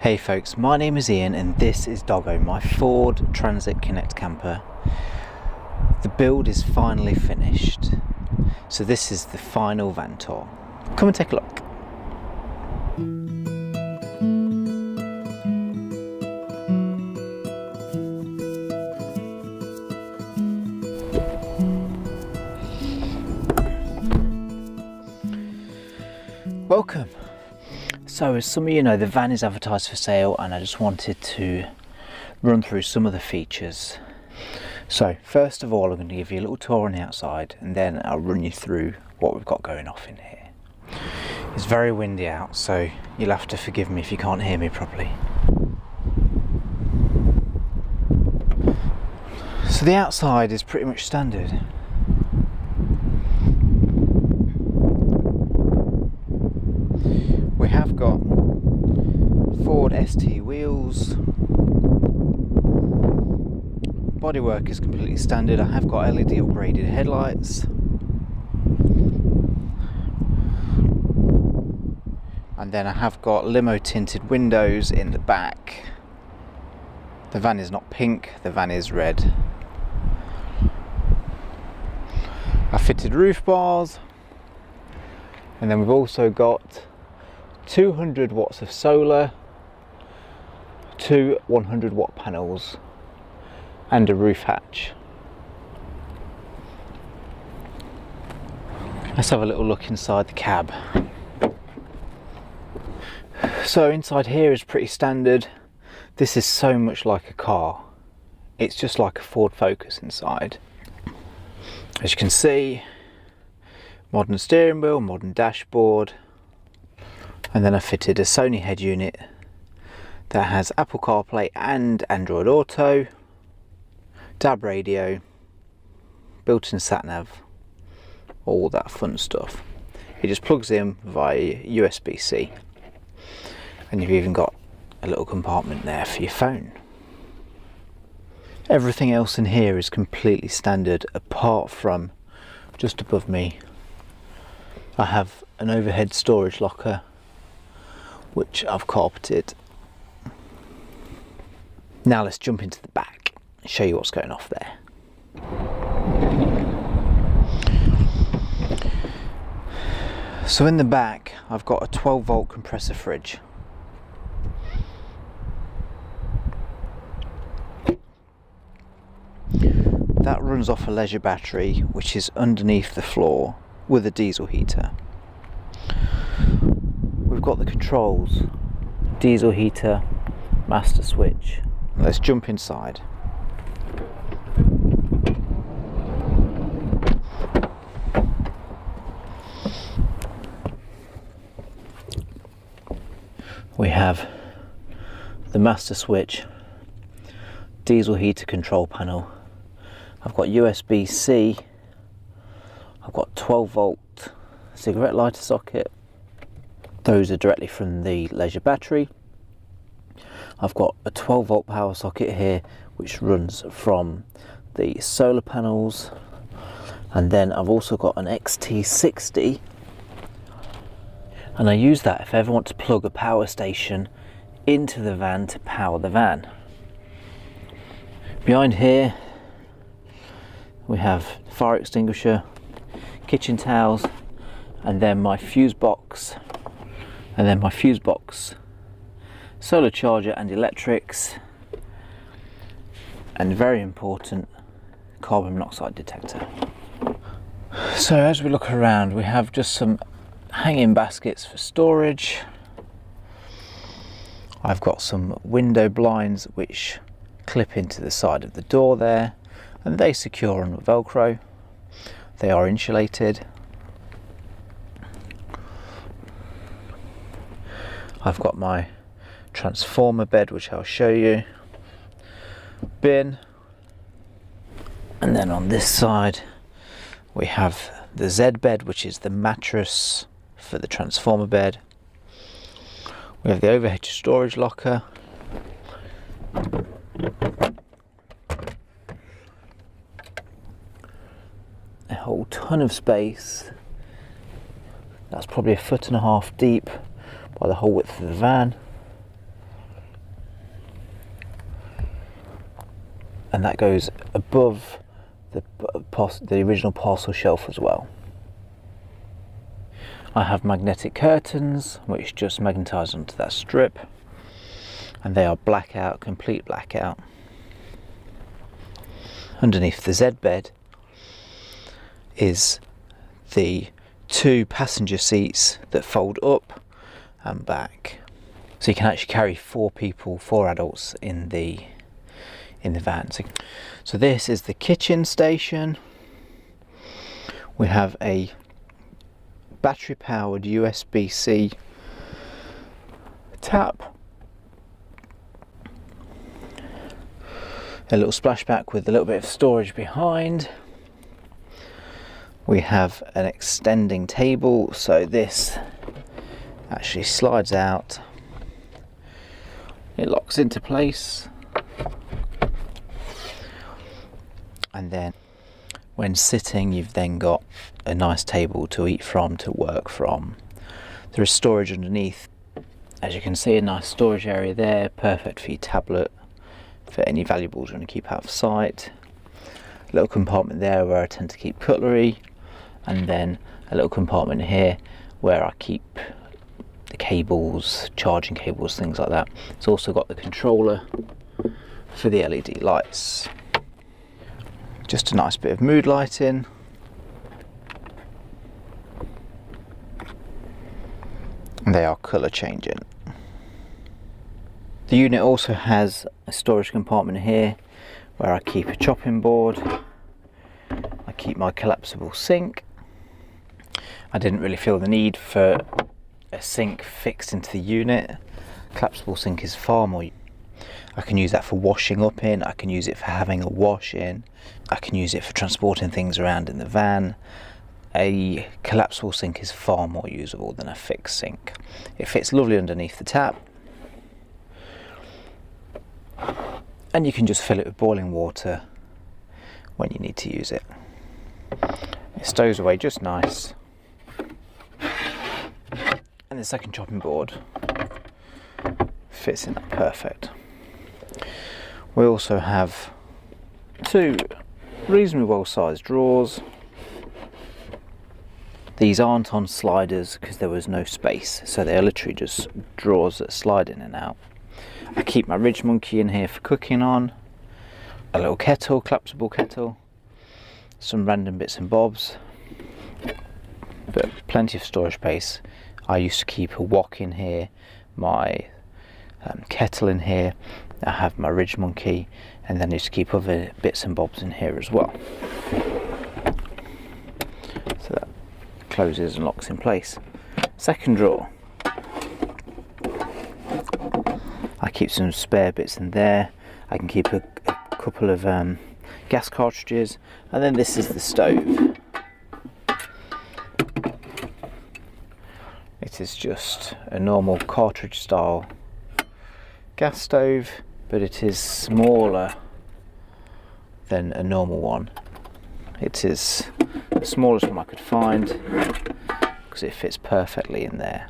Hey folks, my name is Ian and this is Doggo, my Ford Transit Connect camper. The build is finally finished, so this is the final van tour. Come and take a look. Welcome. So as some of you know, the van is advertised for sale and I just wanted to run through some of the features. So first of all, I'm going to give you a little tour on the outside and then I'll run you through what we've got going off in here. It's very windy out, so you'll have to forgive me if you can't hear me properly. So the outside is pretty much standard. We have got Ford ST wheels. Bodywork is completely standard. I have got LED upgraded headlights. And then I have got limo tinted windows in the back. The van is not pink, the van is red. I fitted roof bars. And then we've also got 200 watts of solar, 2 100 watt panels and a roof hatch. Let's have a little look inside the cab. So inside here is pretty standard. This is so much like a car. It's just like a Ford Focus inside. As you can see, modern steering wheel, modern dashboard. And then I fitted a Sony head unit that has Apple CarPlay and Android Auto, DAB radio, built-in sat-nav, all that fun stuff. It just plugs in via USB-C. And you've even got a little compartment there for your phone. Everything else in here is completely standard, apart from just above me I have an overhead storage locker which I've carpeted. Now let's jump into the back and show you what's going off there. So in the back I've got a 12 volt compressor fridge. That runs off a leisure battery which is underneath the floor with a diesel heater. We've got the controls, diesel heater, master switch. Let's jump inside. We have the master switch, diesel heater control panel. I've got USB-C, I've got 12 volt cigarette lighter socket. Those are directly from the leisure battery. I've got a 12 volt power socket here which runs from the solar panels, and then I've also got an XT60, and I use that if I ever want to plug a power station into the van to power the van. Behind here we have fire extinguisher, kitchen towels, and then my fuse box. Solar charger and electrics, and very important, carbon monoxide detector. So as we look around, we have just some hanging baskets for storage. I've got some window blinds which clip into the side of the door there, and they secure on Velcro. They are insulated. I've got my transformer bed which I'll show you, bin, and then on this side we have the Z bed which is the mattress for the transformer bed. We have the overhead storage locker, a whole ton of space. That's probably 1.5 feet deep by the whole width of the van. and that goes above the original parcel shelf as well. I have magnetic curtains which just magnetise onto that strip, and they are blackout, complete blackout. Underneath the Z bed is the 2 passenger seats that fold up and back, so you can actually carry 4 people, 4 adults in the van. So this is the kitchen station. We have a battery powered USB-C tap, a little splashback with a little bit of storage behind. We have an extending table, so this actually slides out, it locks into place, and then when sitting you've then got a nice table to eat from, to work from. There is storage underneath, as you can see, a nice storage area there, perfect for your tablet, for any valuables you want to keep out of sight. A little compartment there where I tend to keep cutlery, and then a little compartment here where I keep the cables, charging cables, things like that. It's also got the controller for the LED lights. Just a nice bit of mood lighting. And they are colour changing. The unit also has a storage compartment here where I keep a chopping board, I keep my collapsible sink. I didn't really feel the need for a sink fixed into the unit. Collapsible sink is far more, I can use that for washing up in, I can use it for having a wash in, I can use it for transporting things around in the van. A collapsible sink is far more usable than a fixed sink. It fits lovely underneath the tap, and you can just fill it with boiling water when you need to use it. It stows away just nice. And the second chopping board fits in that perfect. We also have 2 reasonably well sized drawers. These aren't on sliders because there was no space, so they're literally just drawers that slide in and out. I keep my Ridge Monkey in here for cooking on, a little kettle, collapsible kettle, some random bits and bobs, but plenty of storage space. I used to keep a wok in here, my kettle in here, I have my Ridge Monkey, and then I used to keep other bits and bobs in here as well. So that closes and locks in place. Second drawer, I keep some spare bits in there. I can keep a couple of gas cartridges, and then this is the stove. It is just a normal cartridge style gas stove, but it is smaller than a normal one. It is the smallest one I could find because it fits perfectly in there.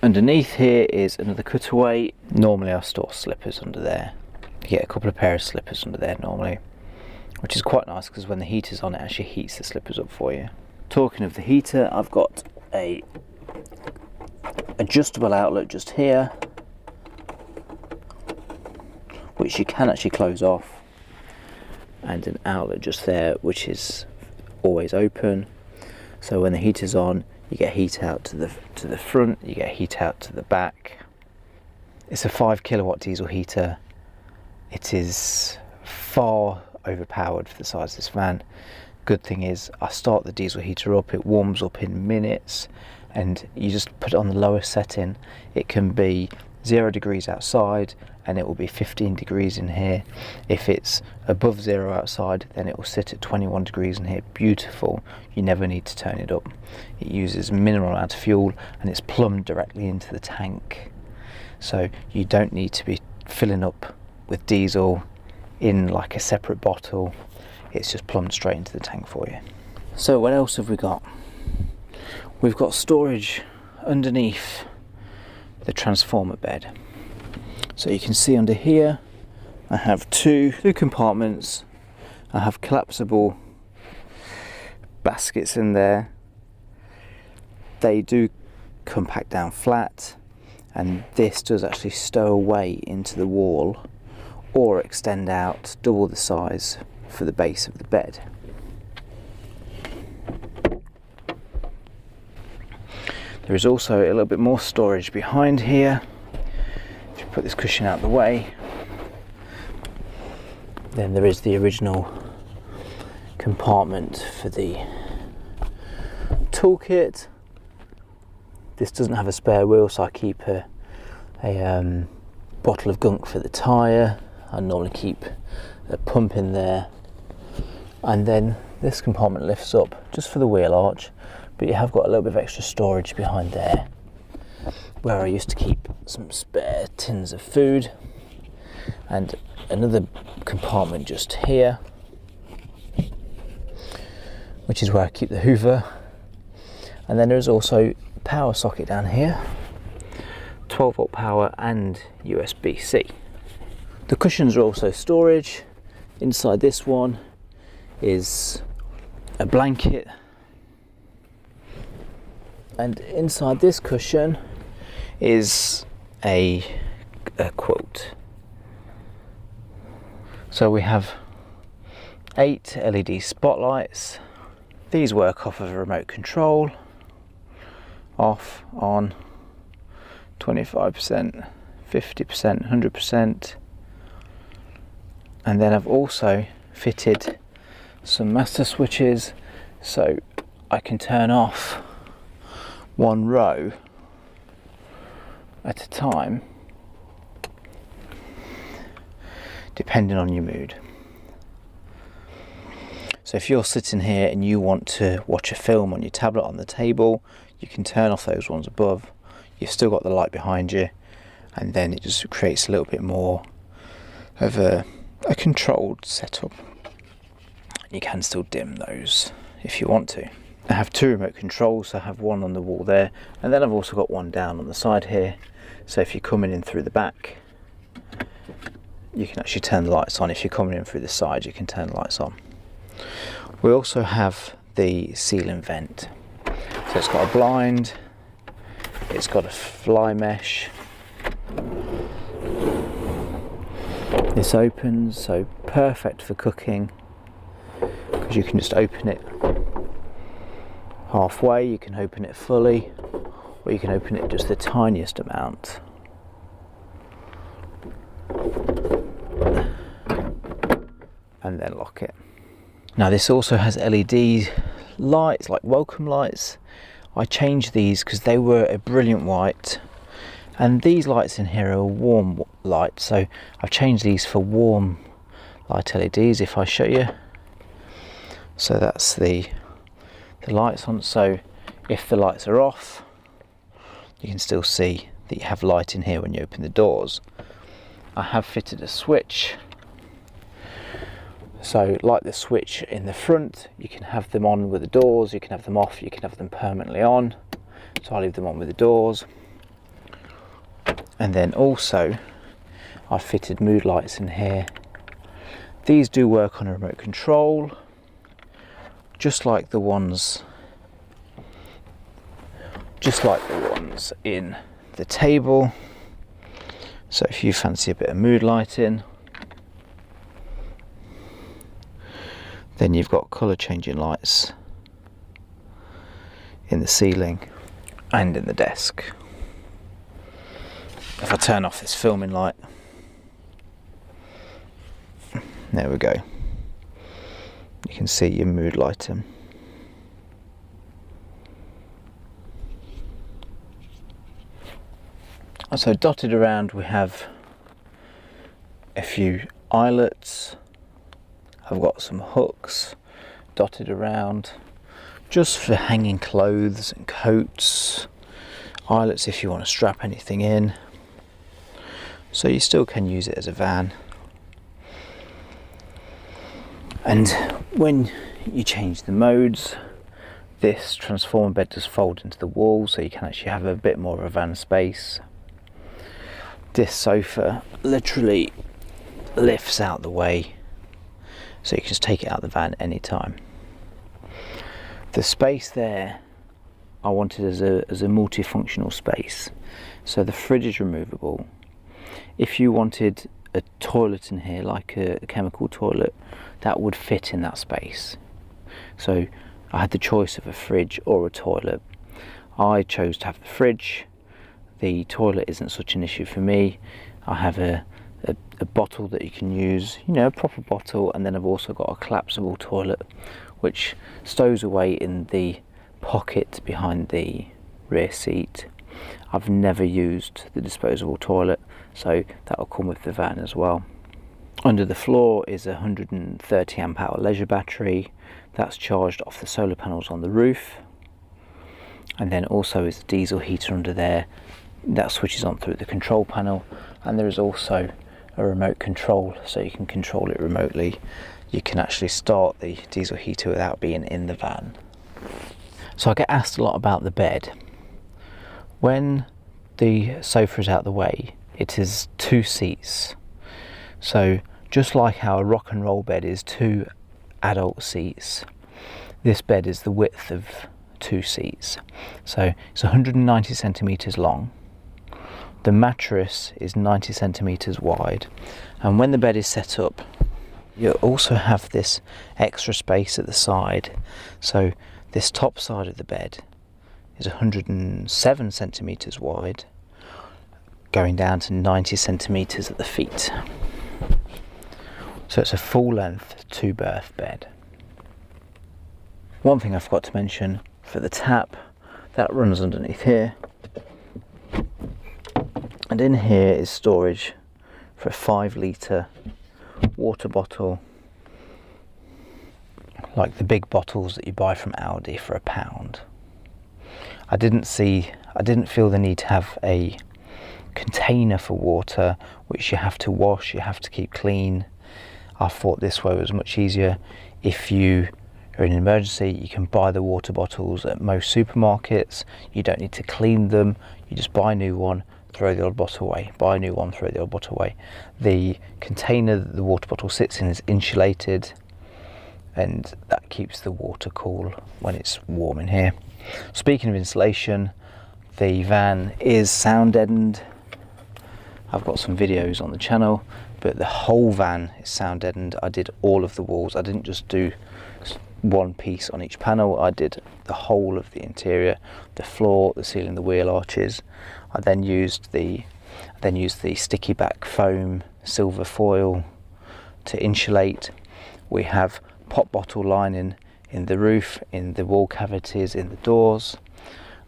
Underneath here is another cutaway. Normally I store slippers under there. You get a couple of pair of slippers under there normally, which is quite nice because when the heater's on, it actually heats the slippers up for you. Talking of the heater, I've got a adjustable outlet just here, which you can actually close off, and an outlet just there which is always open, so when the heater's on you get heat out to the front, you get heat out to the back. It's a 5 kilowatt diesel heater. It is far overpowered for the size of this van. Good thing is I start the diesel heater up, it warms up in minutes, and you just put it on the lowest setting. It can be 0 degrees outside and it will be 15 degrees in here. If it's above 0 outside, then it will sit at 21 degrees in here. Beautiful. You never need to turn it up. It uses minimal amount of fuel and it's plumbed directly into the tank, so you don't need to be filling up with diesel in like a separate bottle. It's just plumbed straight into the tank for you. So what else have we got? We've got storage underneath the transformer bed. So you can see under here I have two compartments. I have collapsible baskets in there. They do compact down flat, and this does actually stow away into the wall or extend out double the size for the base of the bed. There is also a little bit more storage behind here. If you put this cushion out of the way, then there is the original compartment for the toolkit. This doesn't have a spare wheel, so I keep a bottle of gunk for the tyre. I normally keep a pump in there, and then this compartment lifts up just for the wheel arch, but you have got a little bit of extra storage behind there where I used to keep some spare tins of food, and another compartment just here, which is where I keep the Hoover. And then there's also a power socket down here, 12 volt power and USB-C. The cushions are also storage. Inside this one is a blanket, and inside this cushion is a quilt. So we have 8 LED spotlights. These work off of a remote control. Off, on, 25%, 50%, 100%. And then I've also fitted some master switches, so I can turn off one row at a time, depending on your mood. So if you're sitting here and you want to watch a film on your tablet on the table, you can turn off those ones above. You've still got the light behind you, and then it just creates a little bit more of a controlled setup. You can still dim those if you want to. I have 2 remote controls, so I have one on the wall there, and then I've also got one down on the side here. So if you're coming in through the back, you can actually turn the lights on. If you're coming in through the side, you can turn the lights on. We also have the ceiling vent. So it's got a blind, it's got a fly mesh. This opens, so perfect for cooking, because you can just open it halfway, you can open it fully, or you can open it just the tiniest amount. And then lock it. Now this also has LED lights, like welcome lights. I changed these because they were a brilliant white, and these lights in here are a warm light, so I've changed these for warm light LEDs. If I show you, so that's the lights on, so if the lights are off, you can still see that you have light in here when you open the doors. I have fitted a switch, so like the switch in the front, you can have them on with the doors, you can have them off, you can have them permanently on. So I leave them on with the doors. And then also I've fitted mood lights in here. These do work on a remote control, just like the ones in the table. So if you fancy a bit of mood lighting, then you've got colour changing lights in the ceiling and in the desk. If I turn off this filming light, there we go, you can see your mood lighting. So dotted around we have a few eyelets. I've got some hooks dotted around just for hanging clothes and coats, eyelets if you want to strap anything in, so you still can use it as a van. And when you change the modes, this transformer bed does fold into the wall, so you can actually have a bit more of a van space. This sofa literally lifts out the way, so you can just take it out of the van anytime. The space there I wanted as a multifunctional space. So the fridge is removable. If you wanted a toilet in here, like a chemical toilet, that would fit in that space. So I had the choice of a fridge or a toilet. I chose to have the fridge. The toilet isn't such an issue for me. I have a bottle that you can use, you know, a proper bottle, and then I've also got a collapsible toilet which stows away in the pocket behind the rear seat. I've never used the disposable toilet, so that will come with the van as well. Under the floor is a 130 amp hour leisure battery that's charged off the solar panels on the roof, and then also is a diesel heater under there that switches on through the control panel, and there is also a remote control, so you can control it remotely. You can actually start the diesel heater without being in the van. So I get asked a lot about the bed. When the sofa is out of the way, it is 2 seats. So just like how a rock and roll bed is 2 adult seats, this bed is the width of 2 seats. So it's 190 centimeters long. The mattress is 90 centimeters wide, and when the bed is set up, you also have this extra space at the side. So this top side of the bed is 107 centimeters wide, going down to 90 centimeters at the feet. So it's a full length 2-berth bed. One thing I forgot to mention, for the tap, that runs underneath here. And in here is storage for a 5-litre water bottle, like the big bottles that you buy from Aldi for £1. I didn't feel the need to have a container for water which you have to wash, you have to keep clean. I thought this way was much easier. If you are in an emergency, you can buy the water bottles at most supermarkets. You don't need to clean them, you just buy a new one, throw the old bottle away, buy a new one, throw the old bottle away. The container that the water bottle sits in is insulated, and that keeps the water cool when it's warm in here. Speaking of insulation, the van is sound deadened. I've got some videos on the channel, but the whole van is sound deadened. I did all of the walls. I didn't just do one piece on each panel. I did the whole of the interior, the floor, the ceiling, the wheel arches. I then used the sticky back foam silver foil to insulate. We have pop bottle lining in the roof, in the wall cavities, in the doors,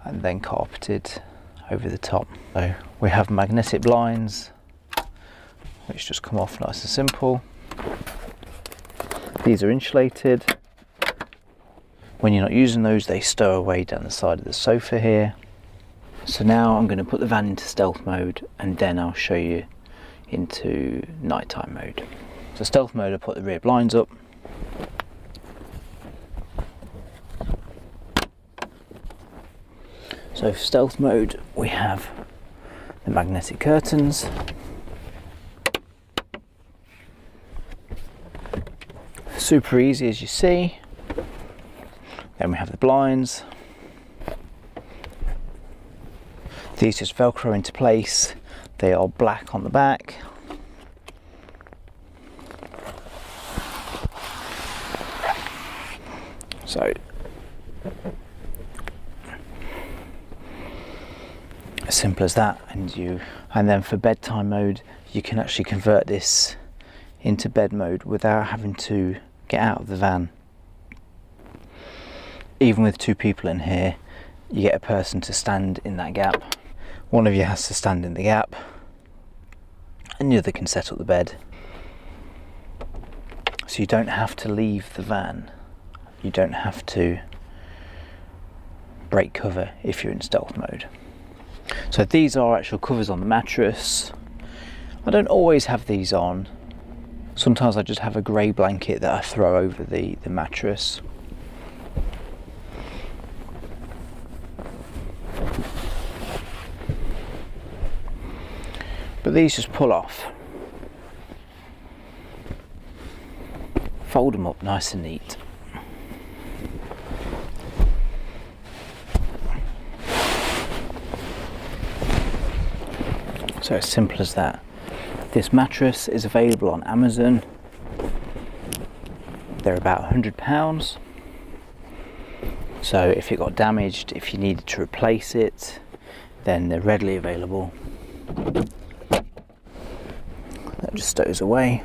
and then carpeted over the top. So we have magnetic blinds which just come off nice and simple. These are insulated. When you're not using those, they stow away down the side of the sofa here. So now I'm going to put the van into stealth mode, and then I'll show you into nighttime mode. So stealth mode, I put the rear blinds up. So for stealth mode, we have the magnetic curtains. Super easy, as you see. Then we have the blinds. These just velcro into place. They are black on the back. So as simple as that. And then for bedtime mode, you can actually convert this into bed mode without having to get out of the van. Even with 2 people in here, you get a person to stand in that gap. One of you has to stand in the gap, and the other can set up the bed. So you don't have to leave the van. You don't have to break cover if you're in stealth mode. So these are actual covers on the mattress. I don't always have these on. Sometimes I just have a grey blanket that I throw over the mattress. But these just pull off. fold them up nice and neat. So it's simple as that. This mattress is available on Amazon. They're about £100. So if it got damaged, if you needed to replace it, then they're readily available. That just stows away.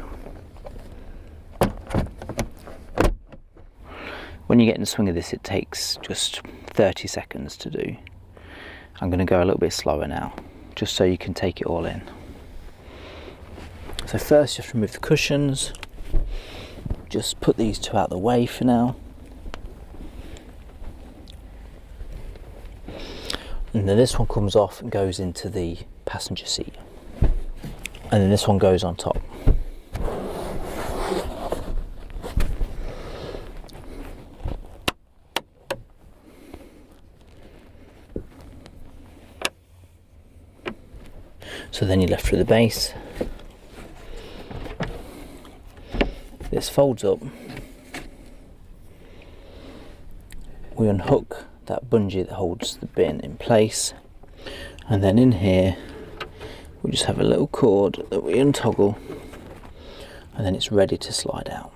When you get in the swing of this, it takes just 30 seconds to do. I'm going to go a little bit slower now, just so you can take it all in. So first, just remove the cushions. Just put these two out of the way for now. And then this one comes off and goes into the passenger seat. And then this one goes on top. So then you're left with the base. This folds up. We unhook that bungee that holds the bin in place, and then in here we just have a little cord that we untoggle, and then it's ready to slide out.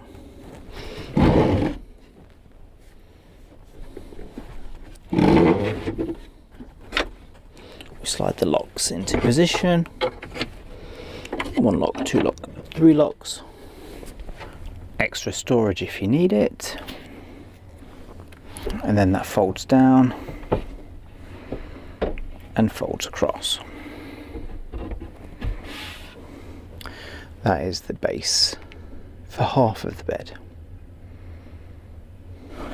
We slide the locks into position. 1 lock, 2 lock, 3 locks. Extra storage if you need it. And then that folds down and folds across. That is the base for half of the bed.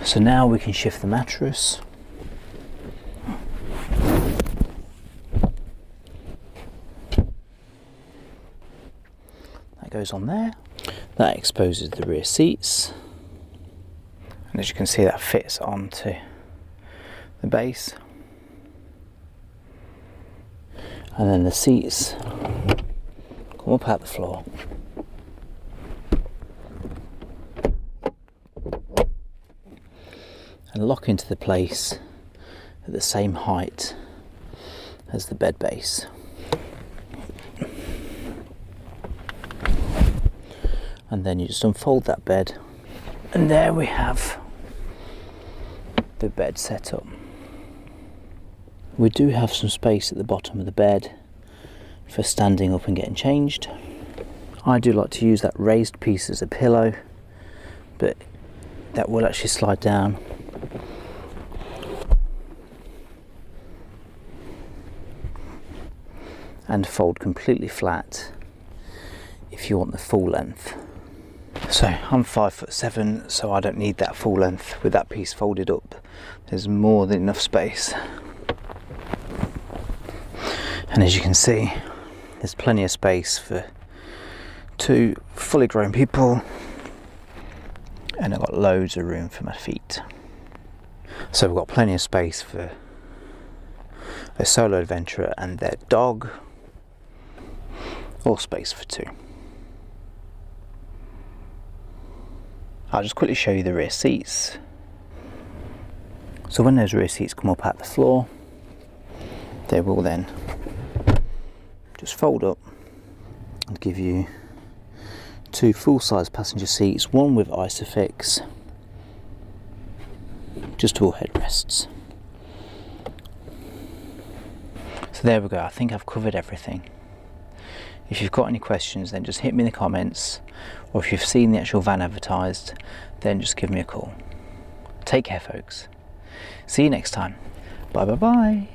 So now we can shift the mattress. That goes on there. That exposes the rear seats. And as you can see, that fits onto the base. And then the seats come up out the floor. And lock into the place at the same height as the bed base. And then you just unfold that bed, and there we have the bed set up. We do have some space at the bottom of the bed for standing up and getting changed. I do like to use that raised piece as a pillow, but that will actually slide down. And fold completely flat if you want the full length. So I'm 5'7", so I don't need that full length. With that piece folded up, there's more than enough space. And as you can see, there's plenty of space for 2 fully grown people, and I've got loads of room for my feet. So we've got plenty of space for a solo adventurer and their dog, or space for 2. I'll just quickly show you the rear seats. So when those rear seats come up at the floor, they will then just fold up and give you 2 full-size passenger seats, one with Isofix, just all headrests. So there we go, I think I've covered everything. If you've got any questions, then just hit me in the comments, or if you've seen the actual van advertised, then just give me a call. Take care, folks. See you next time. Bye bye bye.